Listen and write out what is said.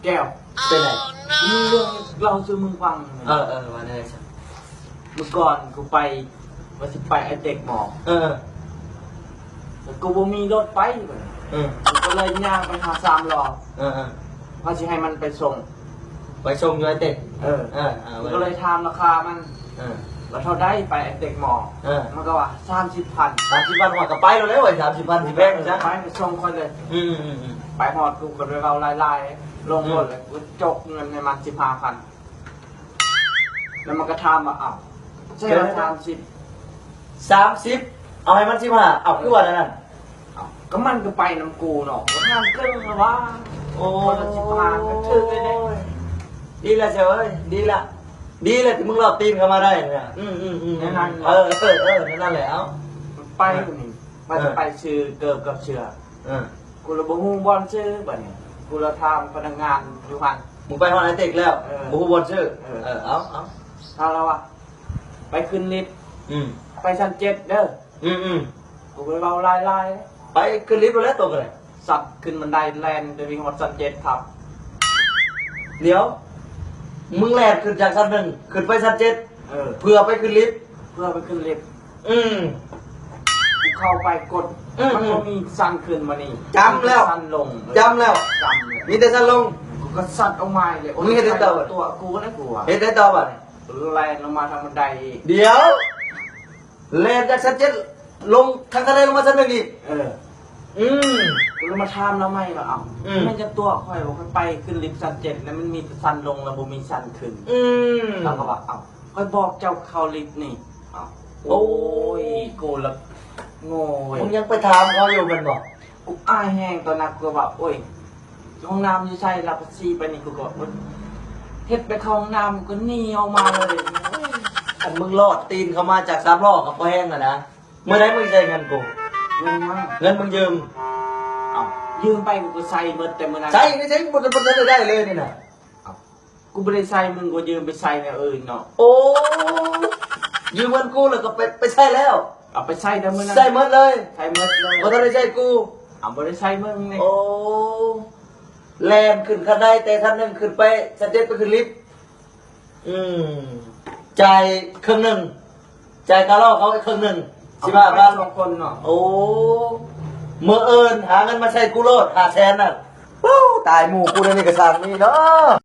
แก้วเป็นไงมีเรื่องเราซื้อมึงฟังวันนี้ใช่เมื่อก่อนกูไปว่าสิไปไอเด็กหมอกูบ่มีรถไปเลยกูก็เลยย่างไปหา3 ล้อพอสิให้มันไปส่งอยู่ไอเด็กกูก็เลยทำราคามันแล้วเท่าได้ไปไอเด็กหมอมันก็ว่า30,000หัวกับไปเราแล้วไอ้30,000ที่แพงใช่ไหมไปส่งคนเลยไปหอดกูก็เลยเอาลายลงหมดเลยกูจกเงินในมัน15,000แล้วมันก็ทำมาใช่ไหม30เอาให้มัน15เอาคือว่านั่นก็มันก็ไปน้ำกูเนาะก็ทำเครื่องว่าโอ้15,000ก็ถึงเลยเนี่ยดีละเจ้ยดีละที่มึงรอตีนเข้ามาได้เนี่ยนั่นนั่นแหละเอาไปนี่มันจะไปชื่อเกิบกับเชื่อกูระบบฮูบอลชื่อแบบนี้กูระทำพนักงานอยู่พันมึงไปห้องไอเด็กแล้วบูบอลชื่อเอาเอาแล้วอะไปขึ้นลิฟต์ไปชั้น7เด้อกูไปเอาลายไปขึ้นลิฟต์แล้วตกเลยสับขึ้นบันไดแลนด์ไปวิ่งหมดชั้น7ครับเดี๋ยวมึงแลนขึ้นจากชั้น1ขึ้นไปชั้น7เพื่อไปขึ้นลิฟต์กูเข้าไปกดมันก็มีสั่นขึ้นมานี่จำแล้วมีแต่ชั้นลงกูก็สั่นเอาไม้เลยมึงเห็นได้ตัวกูนะกูเห็นได้ต่อป่ะแลนลงมาทางบันไดเดี๋ยวแลนจากชั้น7ลงทางทะเลลงมาชั้น1อีกกูเลยมาทำแล้วไม่หรอมันจะตัวค่อยบอกไปขึ้นลิฟต์ชั้น7แล้วมันมีสั่นลงแล้วบ่มีสั่นขึ้นแล้วก็บอกค่อยบอกเจ้าเข้าลิฟต์นี่โอ้ยกูละโง่มึงยังไปถามเขาอยู่มันบอกกูอายแห้งตอนนั้นกูแบบโอ้ยห้องน้ำอยู่ใช่ลาพัซีไปนี่กูก็เฮ็ดไปเข้าห้องน้ำก็หนีออกมาเลยอันมึงรอดตีนเข้ามาจาก3 ล้อกับพ่อแห้งนะเมื่อไหร่มึงใช้เงินกูเงินมึงยืมยืมไปกูก็ใส่เมื่อแต่เมื่อนั้นใช่ไม่ใช่บุญได้เลยนี่นะกูไม่ได้ใส่มึงกูยืมไปใส่เนี่ยเนาะโอ้ยืมเงินกูแล้วก็ไปใช้แล้วเอาไปใส่แต่เมื่อนั้นใส่เมื่อเลยก็ต้องได้ใช้กูไม่ได้ใส่มึงเนี่ยโอ้แลนขึ้นขั้นได้แต่ขั้น1ขึ้นไปชั้น7ไปขึ้นลิฟต์จ่ายครึ่งจ่ายค่าเหล้าเขาครึ่ง15,000 2 คนเนาะโอ้เมื่อหาเงินมาใช้กูโลด500,000น่ะตายหมู่กูในนี่กระสังนี่เนาะ